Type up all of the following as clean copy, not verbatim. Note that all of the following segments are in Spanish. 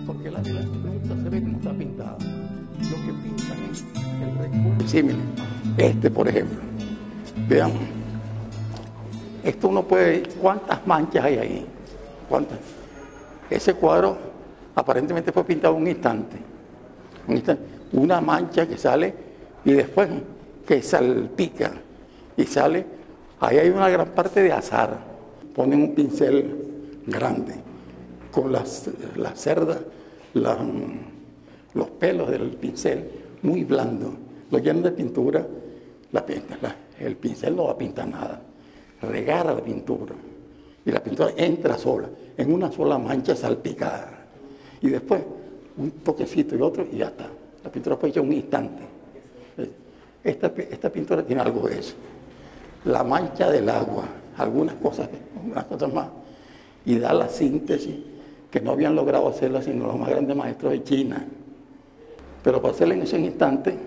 Porque la Ávila nunca se ve como está pintada. Lo que pintan es el recuerdo. Símil. Por ejemplo. Vean. Esto uno puede... ¿Cuántas manchas hay ahí? ¿Cuántas? Ese cuadro aparentemente fue pintado un instante. Una mancha que sale y después que salpica y sale. Ahí hay una gran parte de azar. Ponen un pincel grande con las cerdas, los pelos del pincel muy blando. Lo llenan de pintura. El pincel no va a pintar nada. Regara la pintura. Y la pintura entra sola, en una sola mancha salpicada. Y después un toquecito y otro y ya está. La pintura fue hecha en un instante. Esta pintura tiene algo de eso. La mancha del agua, algunas cosas más. Y da la síntesis que no habían logrado hacerla sino los más grandes maestros de China. Pero para hacerla en ese instante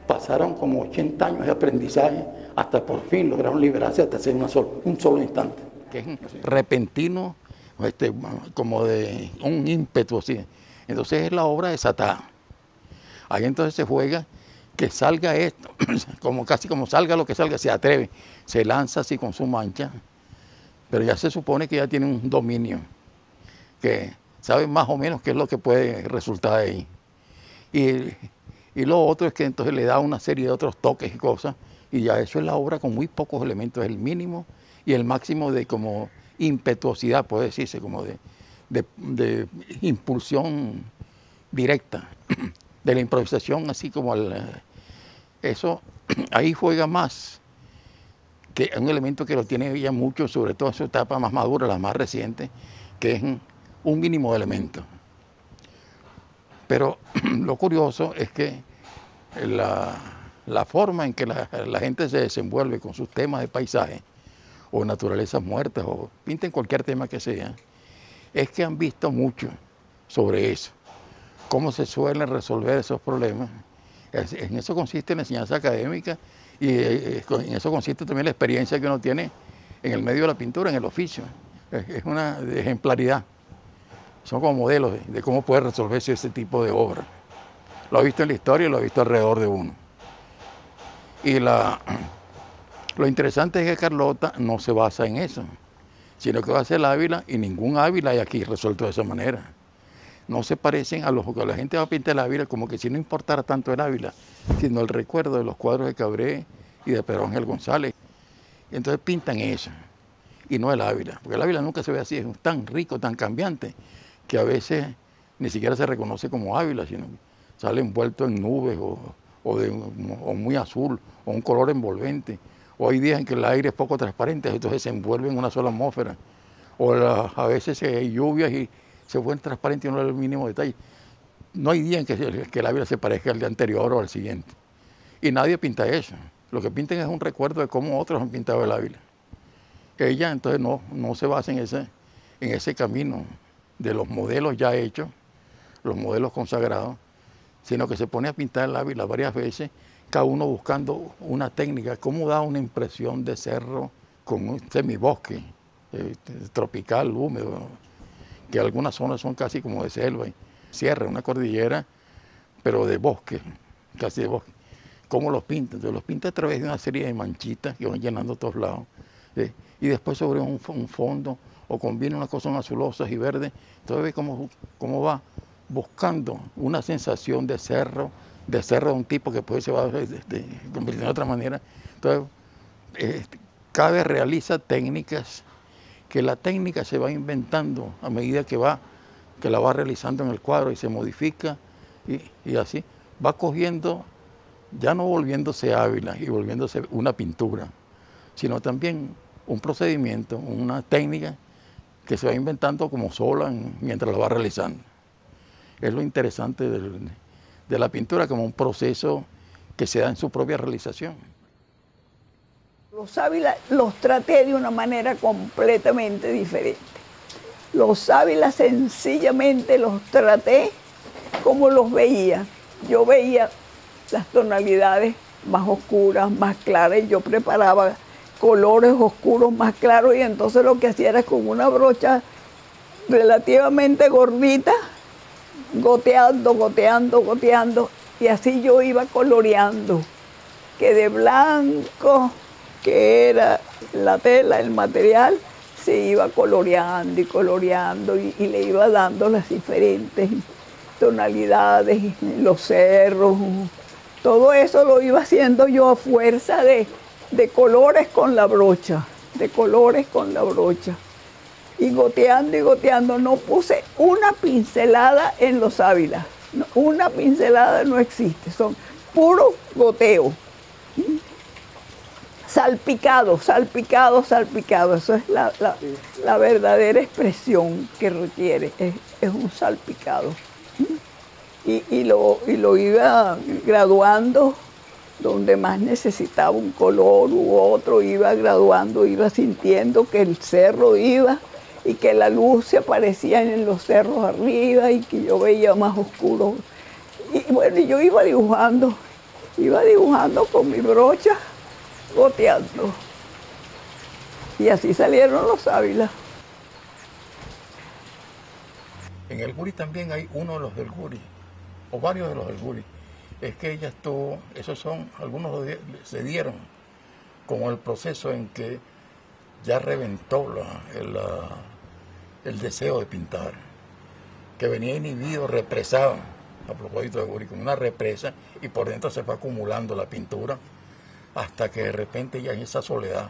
pasaron como 80 años de aprendizaje hasta por fin lograron liberarse hasta hacer un solo instante. Que es repentino, como de un ímpetu así. Entonces es la obra desatada. Ahí entonces se juega que salga esto, casi como salga lo que salga, se atreve, se lanza así con su mancha, pero ya se supone que ya tiene un dominio, que sabe más o menos qué es lo que puede resultar de ahí. Y lo otro es que entonces le da una serie de otros toques y cosas, y ya eso es la obra con muy pocos elementos, el mínimo y el máximo de como impetuosidad, puede decirse, como de impulsión directa, de la improvisación, así como eso, ahí juega más, que es un elemento que lo tiene ella mucho, sobre todo en su etapa más madura, la más reciente, que es un mínimo de elementos. Pero lo curioso es que la forma en que la gente se desenvuelve con sus temas de paisaje, o naturalezas muertas, o pinten cualquier tema que sea, es que han visto mucho sobre eso, cómo se suelen resolver esos problemas. En eso consiste la enseñanza académica y en eso consiste también la experiencia que uno tiene en el medio de la pintura, en el oficio. Es una ejemplaridad. Son como modelos de cómo puede resolverse ese tipo de obra. Lo he visto en la historia y lo he visto alrededor de uno. Y lo interesante es que Carlota no se basa en eso, sino que va a ser el Ávila, y ningún Ávila hay aquí resuelto de esa manera. No se parecen a los que la gente va a pintar el Ávila, como que si no importara tanto el Ávila, sino el recuerdo de los cuadros de Cabré y de Pedro Ángel González. Y entonces pintan eso, y no el Ávila, porque el Ávila nunca se ve así, es tan rico, tan cambiante, que a veces ni siquiera se reconoce como Ávila, sino sale envuelto en nubes o muy azul, o un color envolvente. O hay días en que el aire es poco transparente, entonces se envuelve en una sola atmósfera. O a veces hay lluvias y se vuelve transparente y no es el mínimo detalle. No hay día en que el Ávila se parezca al día anterior o al siguiente. Y nadie pinta eso. Lo que pintan es un recuerdo de cómo otros han pintado el Ávila. Ella entonces no se basa en ese camino de los modelos ya hechos, los modelos consagrados, sino que se pone a pintar el Ávila varias veces, cada uno buscando una técnica, cómo da una impresión de cerro con un semibosque tropical, húmedo, que algunas zonas son casi como de selva, sierra, una cordillera, pero de bosque, casi de bosque. ¿Cómo los pinta? Entonces los pinta a través de una serie de manchitas que van llenando todos lados, y después sobre un fondo, o combina unas cosas azulosas y verdes, entonces ve cómo va buscando una sensación de cerro de un tipo que después se va convirtiendo de otra manera. Entonces, cada vez realiza técnicas que la técnica se va inventando a medida que la va realizando en el cuadro y se modifica y así va cogiendo, ya no volviéndose Ávila y volviéndose una pintura, sino también un procedimiento, una técnica que se va inventando como sola mientras la va realizando. Es lo interesante de la pintura como un proceso que se da en su propia realización. Los Ávila los traté de una manera completamente diferente. Los Ávila sencillamente los traté como los veía. Yo veía las tonalidades más oscuras, más claras, y yo preparaba colores oscuros más claros, y entonces lo que hacía era con una brocha relativamente gordita, goteando, goteando, goteando, y así yo iba coloreando, que de blanco, que era la tela, el material, se iba coloreando y coloreando, y le iba dando las diferentes tonalidades, los cerros, todo eso lo iba haciendo yo a fuerza de colores con la brocha, de colores con la brocha. Y goteando, no puse una pincelada en los sábilas. No, una pincelada no existe, son puro goteo. Salpicado, salpicado, salpicado. Eso es la verdadera expresión que requiere, es un salpicado. Y lo iba graduando donde más necesitaba un color u otro, iba graduando, iba sintiendo que el cerro iba y que la luz se aparecía en los cerros arriba y que yo veía más oscuro. Y bueno, yo iba dibujando con mi brocha, goteando. Y así salieron los sábilas. En el Guri también hay uno de los del Guri, o varios de los del Guri. Es que ella estuvo, esos son, algunos se dieron con el proceso en que ya reventó el deseo de pintar, que venía inhibido, represado, a propósito de Guri, como una represa, y por dentro se fue acumulando la pintura, hasta que de repente ya en esa soledad,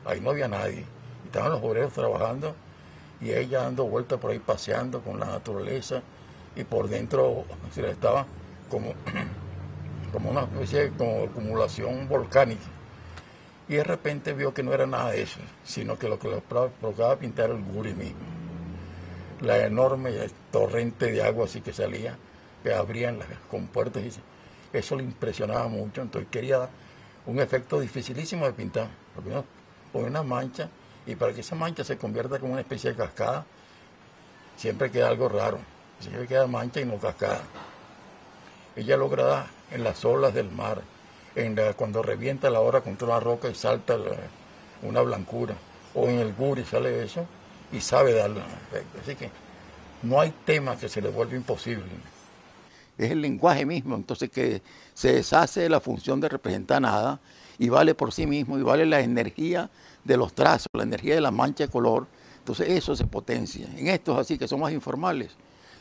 ahí no había nadie, estaban los obreros trabajando, y ella dando vueltas por ahí paseando con la naturaleza, y por dentro se le estaba como una especie de como acumulación volcánica. Y de repente vio que no era nada de eso, sino que lo que le provocaba pintar era el Guri mismo. La enorme torrente de agua así que salía, que abrían las compuertas, y eso le impresionaba mucho. Entonces quería dar un efecto dificilísimo de pintar, porque uno pone una mancha, y para que esa mancha se convierta como una especie de cascada, siempre queda algo raro, siempre queda mancha y no cascada. Ella logra dar en las olas del mar, cuando revienta la ola contra una roca y salta una blancura, o en el Guri sale eso y sabe darle un efecto. Así que no hay tema que se le vuelva imposible. Es el lenguaje mismo, entonces, que se deshace de la función de representar nada y vale por sí mismo, y vale la energía de los trazos, la energía de la mancha de color. Entonces eso se potencia. En estos así que son más informales,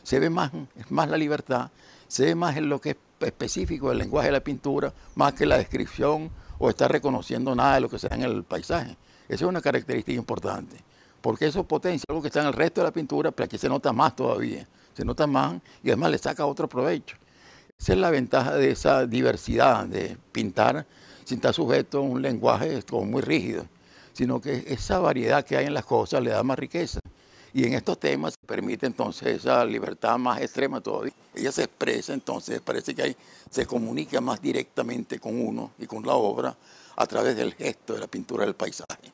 se ve más la libertad, se ve más en lo que es específico del lenguaje de la pintura, más que la descripción o estar reconociendo nada de lo que se da en el paisaje. Esa es una característica importante, porque eso potencia algo que está en el resto de la pintura, pero aquí se nota más todavía, se nota más y además le saca otro provecho. Esa es la ventaja de esa diversidad de pintar sin estar sujeto a un lenguaje como muy rígido, sino que esa variedad que hay en las cosas le da más riqueza. Y en estos temas se permite entonces esa libertad más extrema todavía. Ella se expresa, entonces parece que ahí se comunica más directamente con uno y con la obra a través del gesto de la pintura del paisaje.